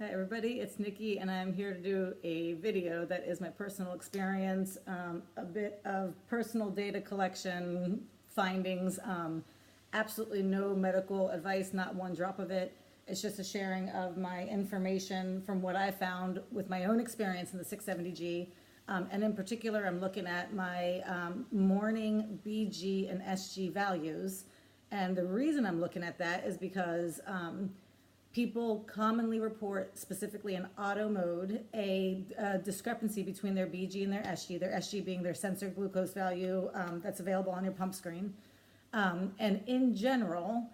Hi everybody, it's Nikki and I'm here to do a video that is my personal experience, a bit of personal data collection findings, absolutely no medical advice, not one drop of it. It's just a sharing of my information from what I found with my own experience in the 670G. And in particular, I'm looking at my morning BG and SG values. And the reason I'm looking at that is because people commonly report, specifically in auto mode, a discrepancy between their BG and their SG being their sensor glucose value that's available on your pump screen. And in general,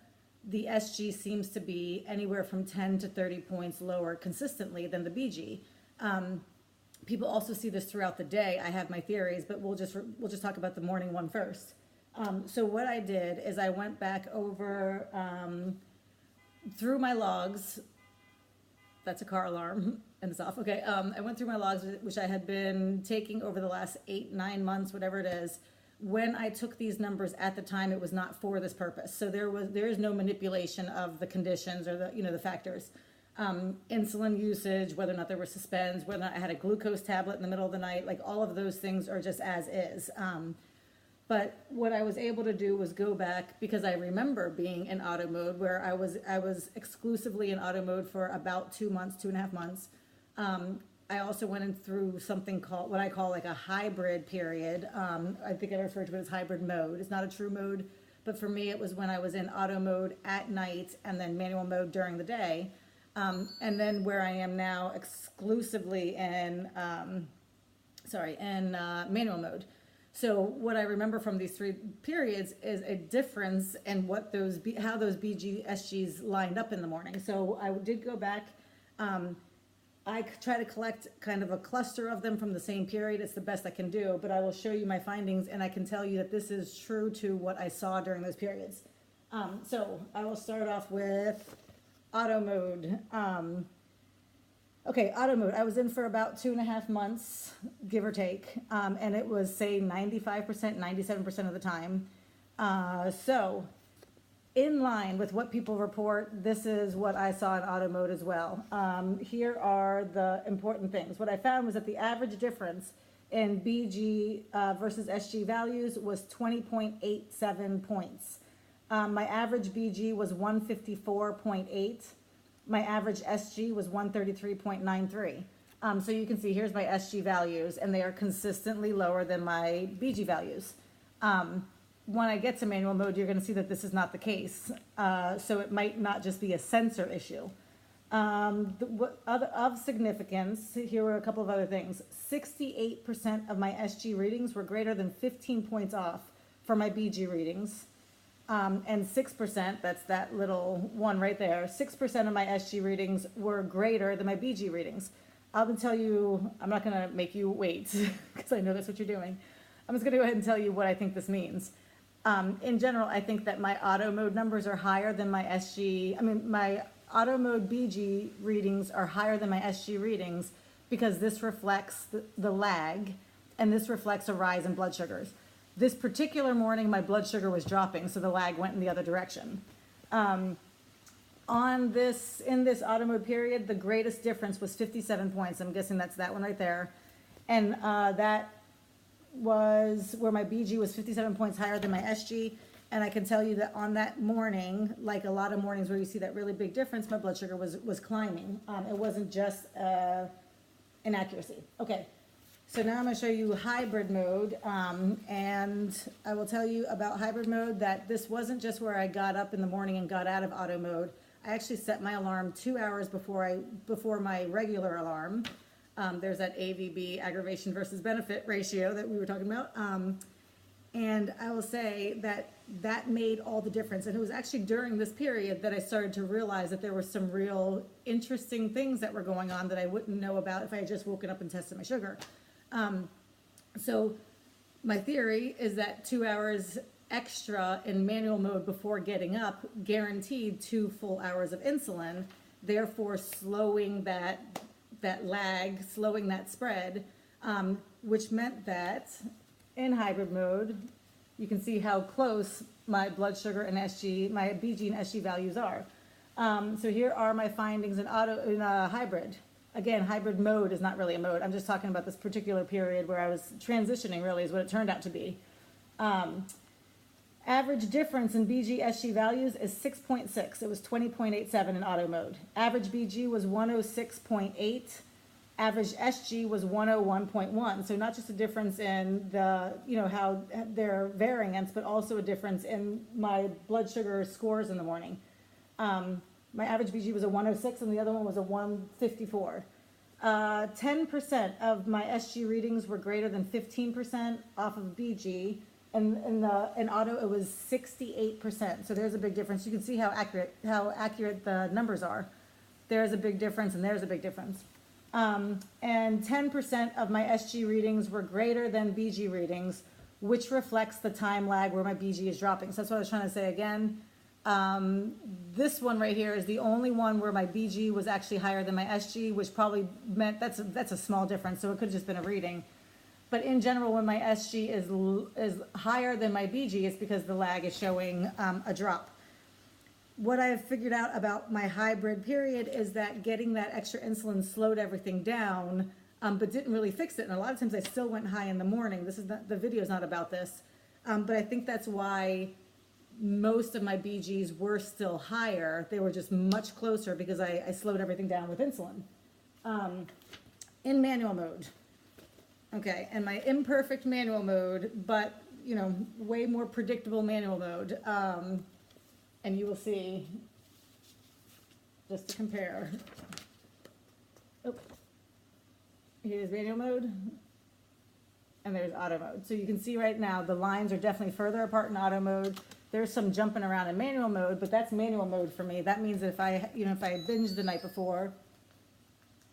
the SG seems to be anywhere from 10 to 30 points lower consistently than the BG. People also see this throughout the day. I have my theories, but we'll just talk about the morning one first. So what I did is I went back over through my logs. That's a car alarm and it's off. Okay. I went through my logs, which I had been taking over the last 8-9 months, whatever it is. When I took these numbers at the time, it was not for this purpose. So there is no manipulation of the conditions or the factors. Insulin usage, whether or not there were suspends, whether or not I had a glucose tablet in the middle of the night, like all of those things are just as is. But what I was able to do was go back, because I remember being in auto mode where I was exclusively in auto mode for about 2 months, 2.5 months. I also went in through something called, what I call like a hybrid period. I think I refer to it as hybrid mode. It's not a true mode, but for me it was when I was in auto mode at night and then manual mode during the day. And then where I am now exclusively in, manual mode. So what I remember from these 3 periods is a difference in what how those BG SGs lined up in the morning. So I did go back. I try to collect kind of a cluster of them from the same period. It's the best I can do, but I will show you my findings and I can tell you that this is true to what I saw during those periods. So I will start off with auto mode. Okay, auto mode. I was in for about 2.5 months, give or take, and it was, say, 95%, 97% of the time. So, in line with what people report, this is what I saw in auto mode as well. Here are the important things. What I found was that the average difference in BG versus SG values was 20.87 points. My average BG was 154.8. My average SG was 133.93. So you can see here's my SG values, and they are consistently lower than my BG values. When I get to manual mode, you're going to see that this is not the case. So it might not just be a sensor issue. Of significance, here were a couple of other things. 68% of my SG readings were greater than 15 points off for my BG readings. And 6%, that's that little one right there, 6% of my SG readings were greater than my BG readings. I'll tell you, I'm not going to make you wait, because I know that's what you're doing. I'm just going to go ahead and tell you what I think this means. In general, I think that my auto mode numbers are higher than my my auto mode BG readings are higher than my SG readings, because this reflects the lag, and this reflects a rise in blood sugars. This particular morning, my blood sugar was dropping, so the lag went in the other direction. In this auto mode period, the greatest difference was 57 points. I'm guessing that's that one right there. And that was where my BG was 57 points higher than my SG. And I can tell you that on that morning, like a lot of mornings where you see that really big difference, my blood sugar was climbing. It wasn't just inaccuracy. Okay. So now I'm going to show you hybrid mode, and I will tell you about hybrid mode that this wasn't just where I got up in the morning and got out of auto mode. I actually set my alarm 2 hours before my regular alarm. There's that AVB, aggravation versus benefit ratio, that we were talking about. And I will say that made all the difference. And it was actually during this period that I started to realize that there were some real interesting things that were going on that I wouldn't know about if I had just woken up and tested my sugar. So my theory is that 2 hours extra in manual mode before getting up guaranteed 2 full hours of insulin, therefore slowing that lag, slowing that spread, which meant that in hybrid mode, you can see how close my blood sugar and SG, my BG and SG values are. So here are my findings in hybrid. Again, hybrid mode is not really a mode. I'm just talking about this particular period where I was transitioning, really, is what it turned out to be. Average difference in BG-SG values is 6.6. It was 20.87 in auto mode. Average BG was 106.8. Average SG was 101.1. So not just a difference in the, how their variance, but also a difference in my blood sugar scores in the morning. My average BG was a 106 and the other one was a 154. 10% of my SG readings were greater than 15% off of BG. And in auto, it was 68%. So there's a big difference. You can see how accurate the numbers are. There's a big difference and there's a big difference. And 10% of my SG readings were greater than BG readings, which reflects the time lag where my BG is dropping. So that's what I was trying to say again. This one right here is the only one where my BG was actually higher than my SG, which probably meant that's a small difference. So it could have just been a reading. But in general, when my SG is higher than my BG, it's because the lag is showing a drop. What I have figured out about my hybrid period is that getting that extra insulin slowed everything down, but didn't really fix it. And a lot of times I still went high in the morning. The video is not about this, but I think that's why most of my BGs were still higher. They were just much closer because I slowed everything down with insulin. In manual mode. Okay, and my imperfect manual mode, but, way more predictable manual mode. And you will see, just to compare. Oh, here's manual mode, and there's auto mode. So you can see right now, the lines are definitely further apart in auto mode. There's some jumping around in manual mode, but that's manual mode for me. That means that if I binged the night before,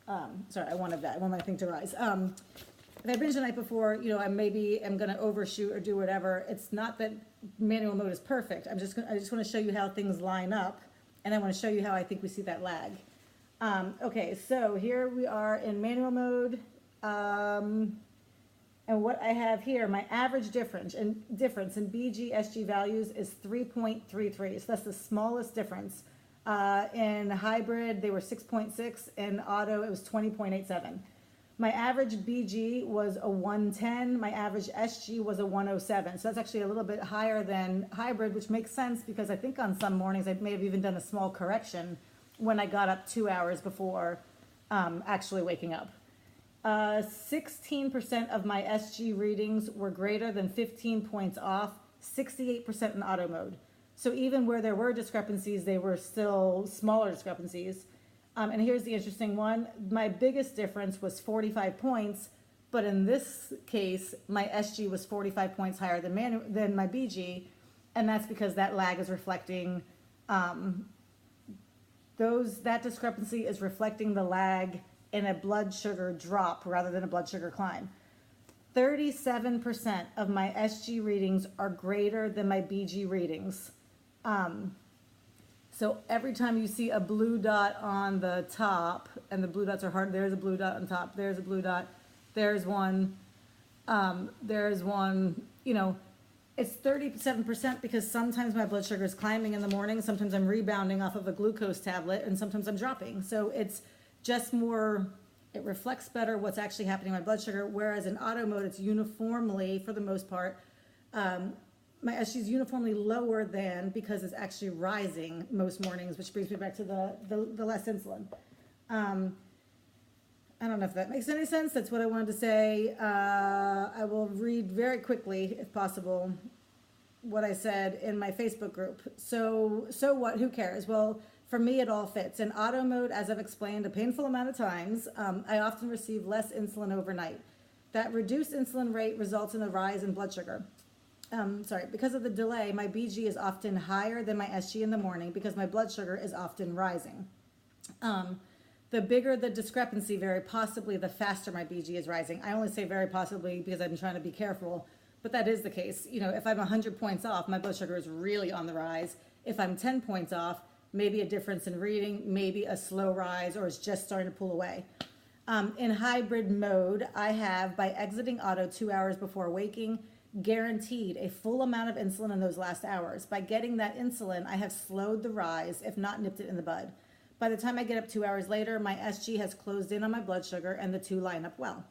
sorry, I want my thing to rise. If I binge the night before, I maybe am going to overshoot or do whatever. It's not that manual mode is perfect. I just want to show you how things line up, and I want to show you how I think we see that lag. Okay, so here we are in manual mode, and what I have here, my average difference in BG-SG values is 3.33. So that's the smallest difference. In hybrid, they were 6.6. In auto, it was 20.87. My average BG was a 110. My average SG was a 107. So that's actually a little bit higher than hybrid, which makes sense because I think on some mornings I may have even done a small correction when I got up 2 hours before actually waking up. 16% of my SG readings were greater than 15 points off, 68% in auto mode. So even where there were discrepancies, they were still smaller discrepancies. And here's the interesting one. My biggest difference was 45 points, but in this case, my SG was 45 points higher than my BG, and that's because that lag is reflecting, that discrepancy is reflecting the lag in a blood sugar drop rather than a blood sugar climb. 37% of my SG readings are greater than my BG readings. So every time you see a blue dot on the top, and the blue dots are hard, there's a blue dot on top, there's a blue dot, there's one, it's 37% because sometimes my blood sugar is climbing in the morning, sometimes I'm rebounding off of a glucose tablet, and sometimes I'm dropping. So it's just more, it reflects better what's actually happening in my blood sugar, whereas in auto mode, it's uniformly, for the most part, my SG is uniformly lower than because it's actually rising most mornings, which brings me back to the less insulin. I don't know if that makes any sense. That's what I wanted to say. I will read very quickly, if possible, what I said in my Facebook group. So what? Who cares? Well, for me, it all fits. In auto mode, as I've explained a painful amount of times, I often receive less insulin overnight. That reduced insulin rate results in a rise in blood sugar. Because of the delay, my BG is often higher than my SG in the morning because my blood sugar is often rising. The bigger the discrepancy, very possibly, the faster my BG is rising. I only say very possibly because I'm trying to be careful, but that is the case. If I'm 100 points off, my blood sugar is really on the rise. If I'm 10 points off, maybe a difference in reading, maybe a slow rise, or it's just starting to pull away. In hybrid mode, I have, by exiting auto 2 hours before waking, guaranteed a full amount of insulin in those last hours. By getting that insulin, I have slowed the rise, if not nipped it in the bud. By the time I get up 2 hours later, my SG has closed in on my blood sugar and the two line up well.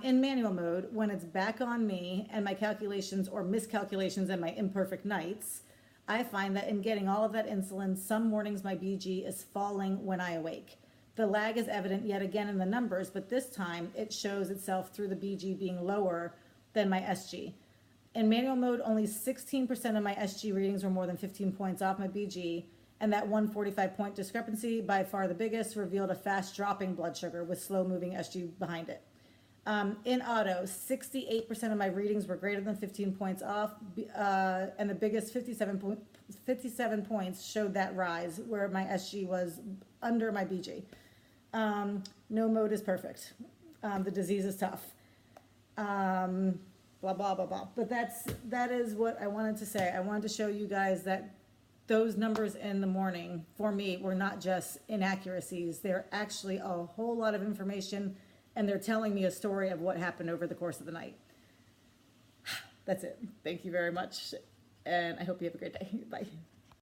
In manual mode, when it's back on me and my calculations or miscalculations and my imperfect nights, I find that in getting all of that insulin, some mornings my BG is falling when I awake. The lag is evident yet again in the numbers, but this time it shows itself through the BG being lower than my SG. In manual mode, only 16% of my SG readings were more than 15 points off my BG, and that 145-point discrepancy, by far the biggest, revealed a fast dropping blood sugar with slow moving SG behind it. In auto, 68% of my readings were greater than 15 points off, and the biggest 57 points showed that rise where my SG was under my BG. No mode is perfect. The disease is tough. Blah, blah, blah, blah. But that is what I wanted to say. I wanted to show you guys that those numbers in the morning, for me, were not just inaccuracies. They're actually a whole lot of information, and they're telling me a story of what happened over the course of the night. That's it. Thank you very much, and I hope you have a great day. Bye.